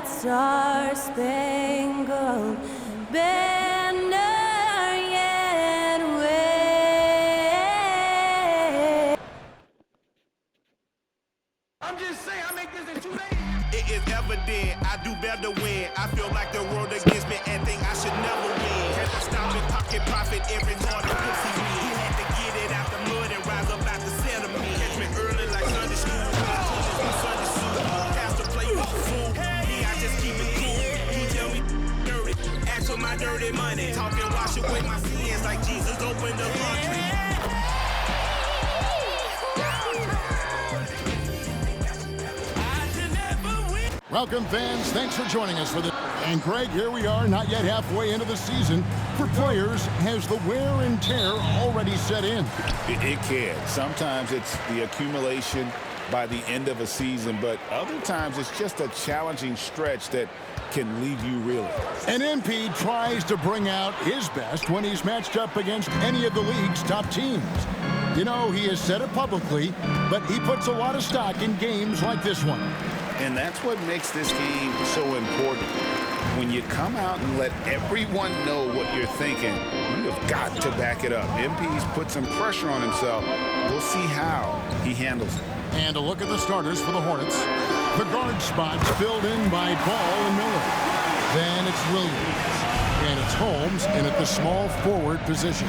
Star-Spangled Banner yet wave. I'm just saying, I make this in 2 days. It is evident I do better when I feel like the world against me and think I should never win. Can't stop it, pocket profit every morning. Pussy me. He had to get it out the mud and rise up out the center me. Catch me early like Sunday school. Sunday suit. Pastor play with the fool. Me, I just keep it cool. He tell me dirty. Ask for my dirty money. Talking wash away my sins like Jesus opened the laundry. Welcome, fans. Thanks for joining us for the... And, Greg, here we are, not yet halfway into the season. For players, has the wear and tear already set in? It can. Sometimes it's the accumulation by the end of a season, but other times it's just a challenging stretch that can leave you reeling. And MP tries to bring out his best when he's matched up against any of the league's top teams. You know, he has said it publicly, but he puts a lot of stock in games like this one. And that's what makes this game so important. When you come out and let everyone know what you're thinking, you have got to back it up. MP's put some pressure on himself. We'll see how he handles it. And a look at the starters for the Hornets. The guard spots filled in by Ball and Miller. Then it's Williams. And it's Holmes in at the small forward position.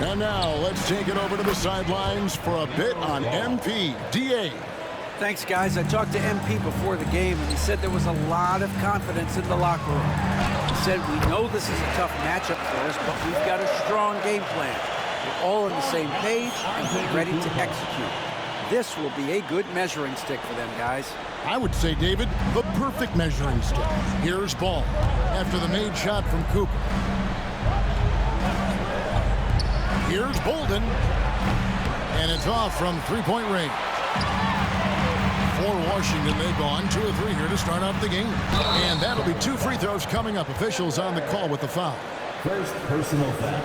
And now let's take it over to the sidelines for a bit on MP. D.A. Thanks, guys. I talked to MP before the game, and he said there was a lot of confidence in the locker room. He said, we know this is a tough matchup for us, but we've got a strong game plan. We're all on the same page, and we're ready to execute. This will be a good measuring stick for them, guys. I would say, David, the perfect measuring stick. Here's Ball after the made shot from Cooper. Here's Bolden. And it's off from three-point range. For Washington, they've gone 2 of 3 here to start out the game. And that'll be 2 free throws coming up. Officials on the call with the foul. First personal foul.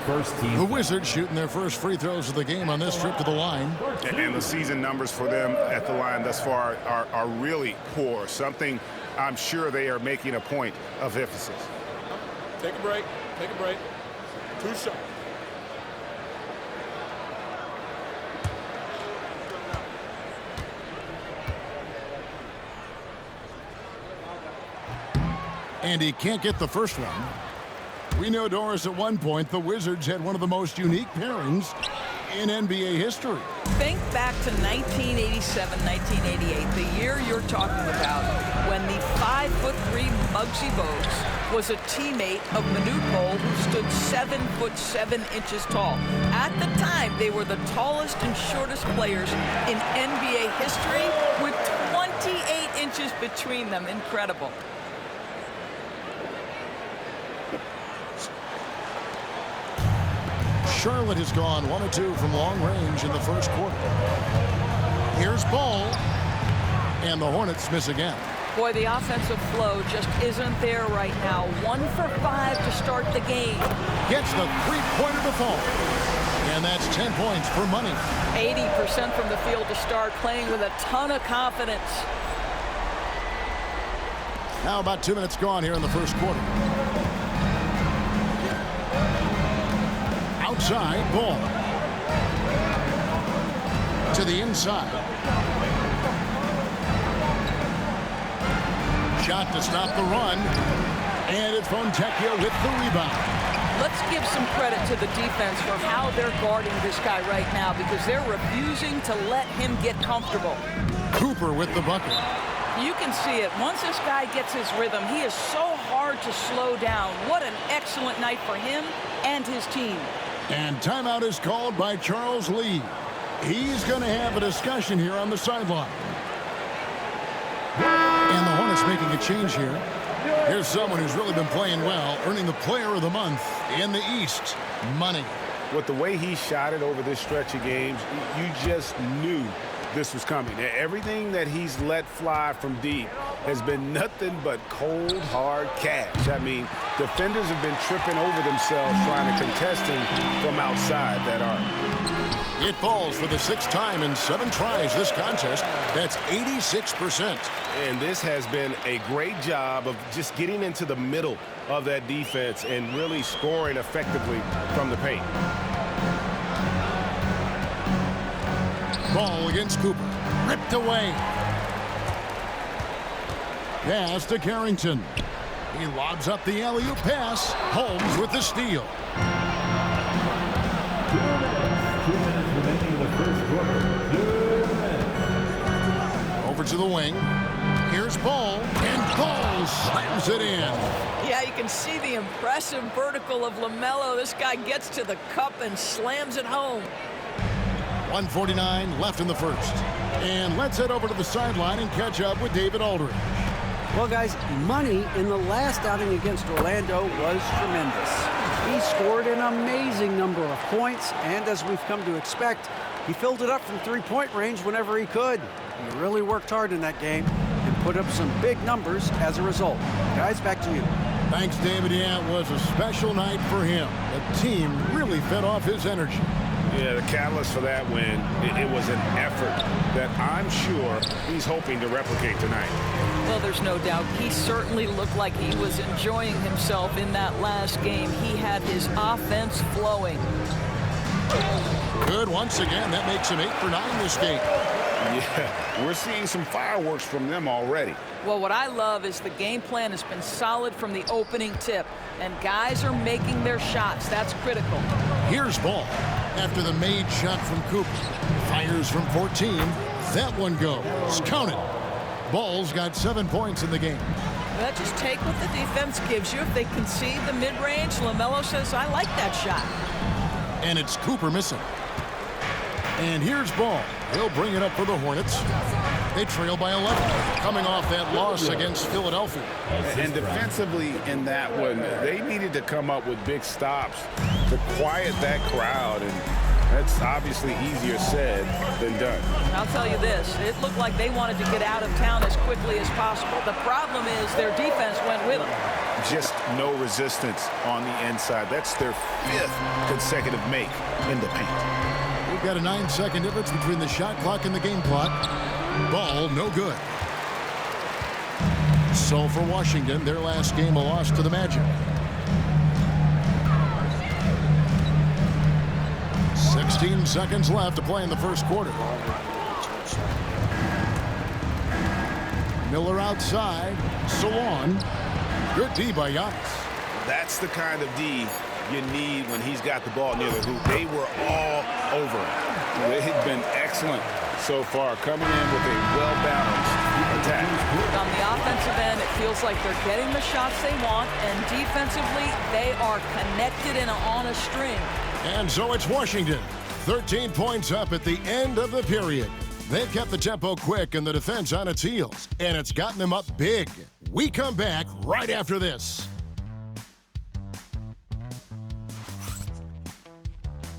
First team. The Wizards shooting their first free throws of the game on this trip to the line. And the season numbers for them at the line thus far are really poor. Something I'm sure they are making a point of emphasis. Take a break. Take a break. 2 shots. And he can't get the first one. We know, Doris, at one point, the Wizards had one of the most unique pairings in NBA history. Think back to 1987, 1988, the year you're talking about, when the 5'3" Muggsy Bogues was a teammate of Manute Bol, who stood 7'7" tall. At the time, they were the tallest and shortest players in NBA history, with 28 inches between them. Incredible. Charlotte has gone 1 of 2 from long range in the first quarter. Here's Ball. And the Hornets miss again. Boy, the offensive flow just isn't there right now. 1 for 5 to start the game. Gets the three-pointer to fall. And that's 10 points for money. 80% from the field to start, playing with a ton of confidence. Now about 2 minutes gone here in the first quarter. Outside, Ball. To the inside. Shot to stop the run. And it's Fontecchio with the rebound. Let's give some credit to the defense for how they're guarding this guy right now, because they're refusing to let him get comfortable. Cooper with the bucket. You can see it. Once this guy gets his rhythm, he is so hard to slow down. What an excellent night for him and his team. And timeout is called by Charles Lee. He's going to have a discussion here on the sideline. And the Hornets making a change here. Here's someone who's really been playing well, earning the Player of the Month in the East. Money. With the way he shot it over this stretch of games, you just knew this was coming. Everything that he's let fly from deep has been nothing but cold, hard cash. I mean, defenders have been tripping over themselves trying to contest him from outside that arc. It falls for the 6th time in 7 tries this contest. That's 86%. And this has been a great job of just getting into the middle of that defense and really scoring effectively from the paint. Ball against Cooper. Ripped away. Pass to Carrington. He lobs up the alley-oop pass. Holmes with the steal. 2 minutes remaining in the first quarter. 2 minutes. Over to the wing. Here's Ball. And Ball slams it in. Yeah, you can see the impressive vertical of LaMelo. This guy gets to the cup and slams it home. 1:49 left in the first. And let's head over to the sideline and catch up with David Aldridge. Well, guys, Money in the last outing against Orlando was tremendous. He scored an amazing number of points, and as we've come to expect, he filled it up from three-point range whenever he could. He really worked hard in that game and put up some big numbers as a result. Guys, back to you. Thanks, David. Yeah, it was a special night for him. The team really fed off his energy. Yeah, the catalyst for that win, it was an effort that I'm sure he's hoping to replicate tonight. Well, there's no doubt. He certainly looked like he was enjoying himself in that last game. He had his offense flowing. Good once again. That makes him 8 for 9 this game. Yeah, we're seeing some fireworks from them already. Well, what I love is the game plan has been solid from the opening tip, and guys are making their shots. That's critical. Here's Ball. After the made shot from Cooper. Fires from 14. That one goes. Count it. Ball's got 7 points in the game. Well, just take what the defense gives you. If they concede the mid-range, LaMelo says, I like that shot. And it's Cooper missing. And here's Ball. He'll bring it up for the Hornets. They trail by 11, coming off that loss against Philadelphia. And defensively in that one, they needed to come up with big stops to quiet that crowd, and that's obviously easier said than done. I'll tell you this, it looked like they wanted to get out of town as quickly as possible. The problem is their defense went with them. Just no resistance on the inside. That's their 5th consecutive make in the paint. We've got a 9-second difference between the shot clock and the game clock. Ball, no good. So for Washington, their last game a loss to the Magic. 16 seconds left to play in the first quarter. Miller outside. Salon. Good D by Giannis. That's the kind of D you need when he's got the ball near the hoop. They were all over him. They've been excellent so far, coming in with a well-balanced attack. On the offensive end, it feels like they're getting the shots they want, and defensively, they are connected and on a string. And so it's Washington. 13 points up at the end of the period. They've kept the tempo quick and the defense on its heels, and it's gotten them up big. We come back right after this.